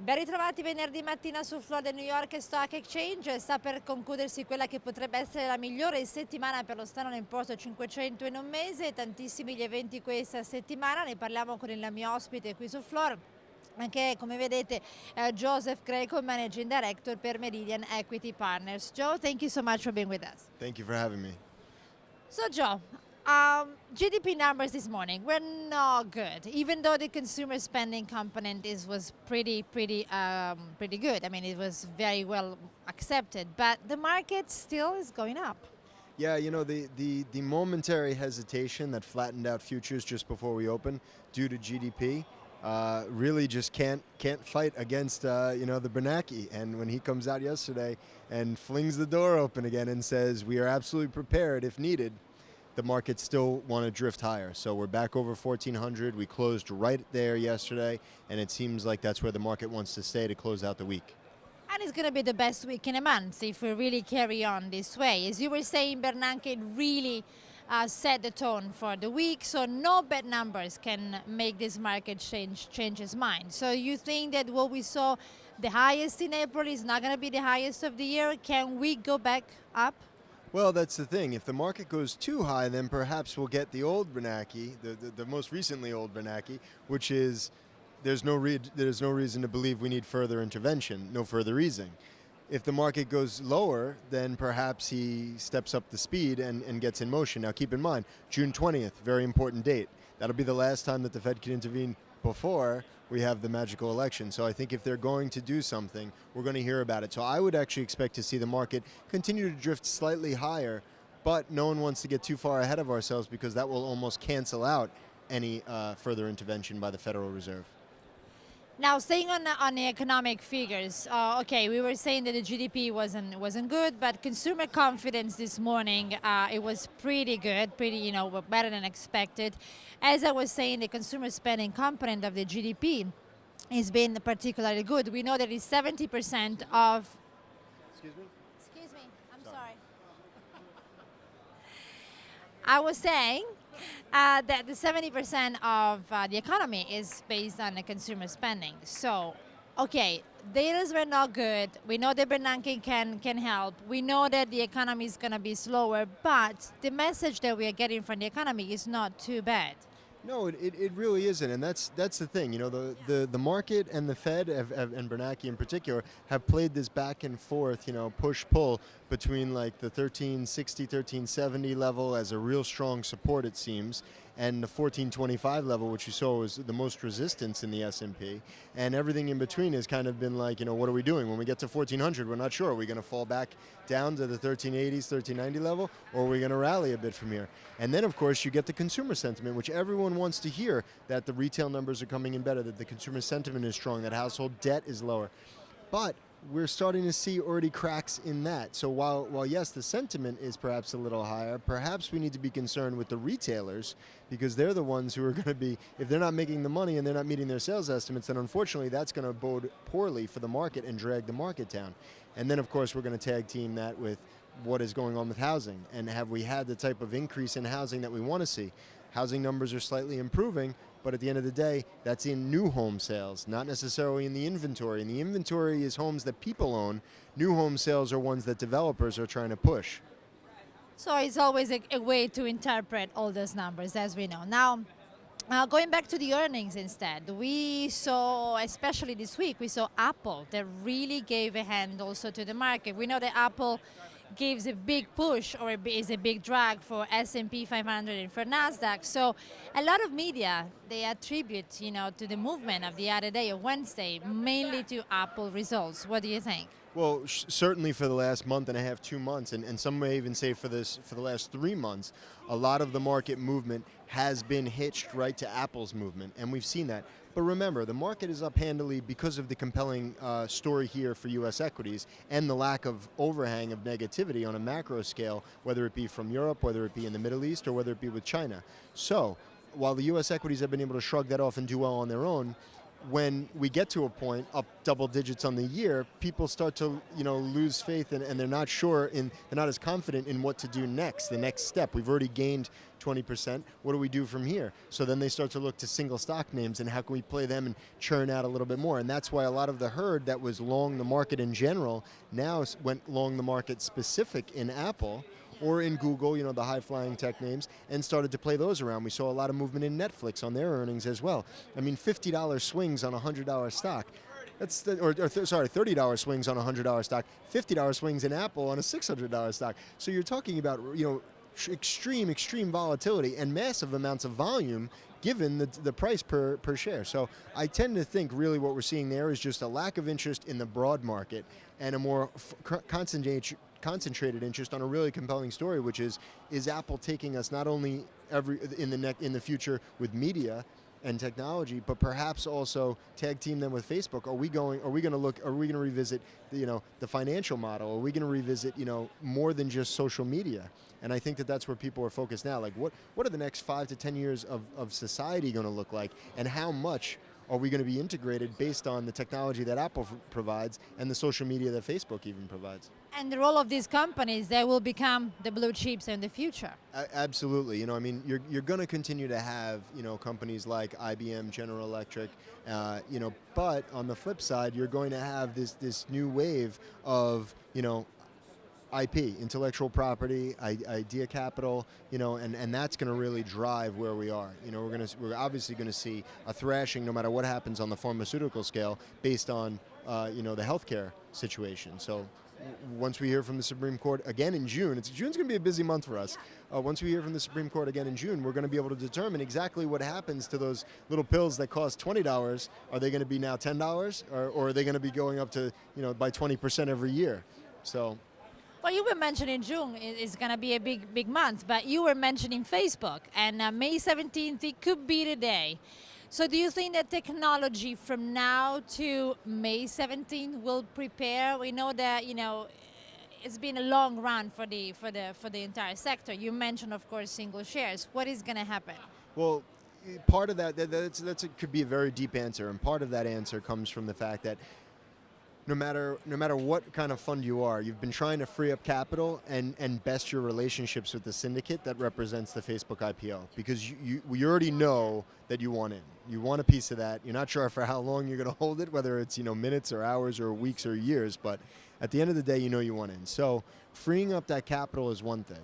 Ben ritrovati venerdì mattina sul floor del New York Stock Exchange. Sta per concludersi quella che potrebbe essere la migliore settimana per lo Standard & Poor's 500 in un mese. Tantissimi gli eventi questa settimana, ne parliamo con il mio ospite qui sul floor. Anche come vedete Joseph Greco, Managing Director per Meridian Equity Partners. Joe, thank you so much for being with us. Thank you for having me. So Joe, GDP numbers this morning were not good, even though the consumer spending component was pretty good. I mean, it was very well accepted, but the market still is going up. Yeah, you know, the momentary hesitation that flattened out futures just before we open due to GDP really just can't fight against the Bernanke. And when he comes out yesterday and flings the door open again and says we are absolutely prepared if needed, the markets still want to drift higher. So we're back over 1,400. We closed right there yesterday, and it seems like that's where the market wants to stay to close out the week. And it's going to be the best week in a month if we really carry on this way. As you were saying, Bernanke really set the tone for the week, so no bad numbers can make this market change its mind. So you think that what we saw, the highest in April, is not going to be the highest of the year? Can we go back up? Well, that's the thing. If the market goes too high, then perhaps we'll get the old Bernanke, the most recently old Bernanke, which is there's no reason to believe we need further intervention, no further easing. If the market goes lower, then perhaps he steps up the speed and gets in motion. Now, keep in mind, June 20th, very important date. That'll be the last time that the Fed can intervene before we have the magical election. So I think if they're going to do something, we're going to hear about it. So I would actually expect to see the market continue to drift slightly higher, but no one wants to get too far ahead of ourselves because that will almost cancel out any further intervention by the Federal Reserve. Now, staying on the economic figures, okay, we were saying that the GDP wasn't good, but consumer confidence this morning it was pretty good, better than expected. As I was saying, the consumer spending component of the GDP has been particularly good. We know that it's 70% of. Excuse me. Excuse me, I'm sorry. I was saying that the 70% of the economy is based on the consumer spending. So, okay, data were not good. We know that Bernanke can help. We know that the economy is going to be slower, but the message that we are getting from the economy is not too bad. No, it really isn't, and that's the thing. You know, the market and the Fed and Bernanke in particular have played this back and forth, push-pull between like the 1360, 1370 level as a real strong support, it seems, and the 1425 level, which you saw was the most resistance in the S&P, and everything in between has kind of been like, what are we doing? When we get to 1400, we're not sure. Are we going to fall back down to the 1380s, 1390 level, or are we going to rally a bit from here? And then, of course, you get the consumer sentiment, which everyone wants to hear, that the retail numbers are coming in better, that the consumer sentiment is strong, that household debt is lower. But we're starting to see already cracks in that. So while yes, the sentiment is perhaps a little higher, perhaps we need to be concerned with the retailers because they're the ones who are going to be, if they're not making the money and they're not meeting their sales estimates, then unfortunately that's going to bode poorly for the market and drag the market down. And then, of course, we're going to tag team that with what is going on with housing. And have we had the type of increase in housing that we want to see? Housing numbers are slightly improving, but at the end of the day, that's in new home sales, not necessarily in the inventory. And the inventory is homes that people own. New home sales are ones that developers are trying to push. So it's always a way to interpret all those numbers, as we know. Now, going back to the earnings instead, we saw, especially this week, we saw Apple that really gave a hand also to the market. We know that Apple gives a big push or is a big drag for S&P 500 and for NASDAQ. So a lot of media, they attribute, to the movement of the other day, of Wednesday, mainly to Apple results. What do you think? Well, certainly for the last month and a half, 2 months, and some may even say for the last 3 months, a lot of the market movement has been hitched right to Apple's movement, and we've seen that. But remember, the market is up handily because of the compelling story here for U.S. equities and the lack of overhang of negativity on a macro scale, whether it be from Europe, whether it be in the Middle East, or whether it be with China. So while the U.S. equities have been able to shrug that off and do well on their own, when we get to a point up double digits on the year, people start to lose faith and they're not sure they're not as confident in what to do next, the next step. We've already gained 20%. What do we do from here? So then they start to look to single stock names and how can we play them and churn out a little bit more. And that's why a lot of the herd that was long the market in general now went long the market specific in Apple or in Google, the high-flying tech names, and started to play those around. We saw a lot of movement in Netflix on their earnings as well. I mean, $50 swings on a $100 stock. Sorry, $30 swings on a $100 stock, $50 swings in Apple on a $600 stock. So you're talking about, extreme volatility and massive amounts of volume given the price per share. So I tend to think really what we're seeing there is just a lack of interest in the broad market and a more concentrated interest on a really compelling story, which is Apple taking us not only in the future with media and technology, but perhaps also tag team them with Facebook. Are we going to revisit the financial model? Are we going to revisit more than just social media? And I think that's where people are focused now. Like what are the next 5 to 10 years of society going to look like, and how much are we going to be integrated based on the technology that Apple provides and the social media that Facebook even provides? And the role of these companies, they will become the blue chips in the future. Absolutely. You're going to continue to have, companies like IBM, General Electric, but on the flip side, you're going to have this new wave of, IP, intellectual property, idea capital, and that's going to really drive where we are. We're obviously going to see a thrashing no matter what happens on the pharmaceutical scale based on, the healthcare situation. So once we hear from the Supreme Court again in June, June's going to be a busy month for us. Once we hear from the Supreme Court again in June, we're going to be able to determine exactly what happens to those little pills that cost $20. Are they going to be now $10, or are they going to be going up to, by 20% every year? So. Well, you were mentioning June is going to be a big month, but you were mentioning Facebook, and May 17th, it could be the day. So do you think that technology from now to May 17th will prepare? We know that, it's been a long run for the entire sector. You mentioned, of course, single shares. What is going to happen? Well, part of that could be a very deep answer, and part of that answer comes from the fact that no matter what kind of fund you are, you've been trying to free up capital and best your relationships with the syndicate that represents the Facebook IPO, because we already know that you want in. You want a piece of that. You're not sure for how long you're going to hold it, whether it's minutes or hours or weeks or years, but at the end of the day, you want in. So freeing up that capital is one thing.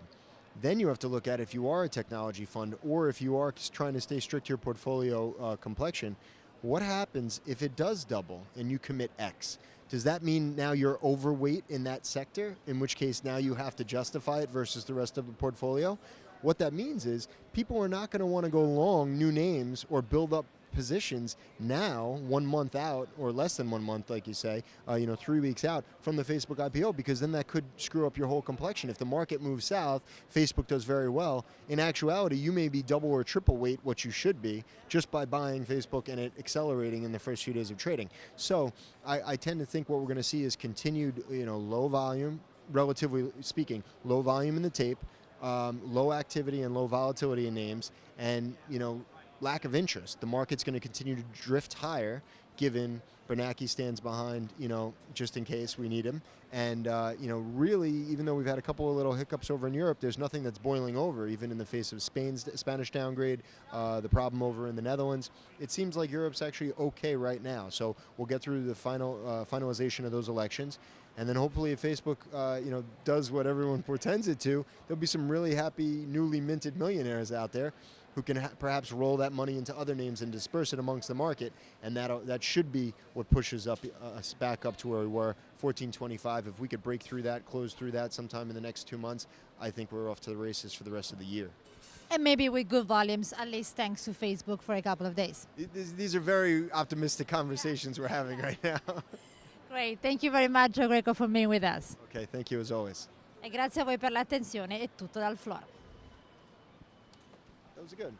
Then you have to look at, if you are a technology fund or if you are trying to stay strict to your portfolio complexion, what happens if it does double and you commit X? Does that mean now you're overweight in that sector, in which case now you have to justify it versus the rest of the portfolio? What that means is people are not going to want to go long new names or build up positions now 1 month out, or less than 1 month, like you say, 3 weeks out from the Facebook IPO, because then that could screw up your whole complexion. If the market moves south, Facebook does very well. In actuality, you may be double or triple weight what you should be just by buying Facebook and it accelerating in the first few days of trading. So I tend to think what we're going to see is continued, low volume, relatively speaking, low volume in the tape, low activity and low volatility in names, and lack of interest. The market's going to continue to drift higher, given Bernanke stands behind, just in case we need him. And, really, even though we've had a couple of little hiccups over in Europe, there's nothing that's boiling over, even in the face of Spain's Spanish downgrade, the problem over in the Netherlands. It seems like Europe's actually okay right now. So we'll get through the finalization of those elections. And then hopefully if Facebook, does what everyone pretends it to, there'll be some really happy, newly minted millionaires out there who can perhaps roll that money into other names and disperse it amongst the market, and that should be what pushes us back up to where we were, 1425. If we could break through that, close through that sometime in the next 2 months, I think we're off to the races for the rest of the year. And maybe with good volumes, at least thanks to Facebook for a couple of days. These are very optimistic conversations we're having right now. Great. Thank you very much, Greco, for being with us. Okay, thank you as always. E grazie a voi per l'attenzione. È tutto dal Flora. That was good.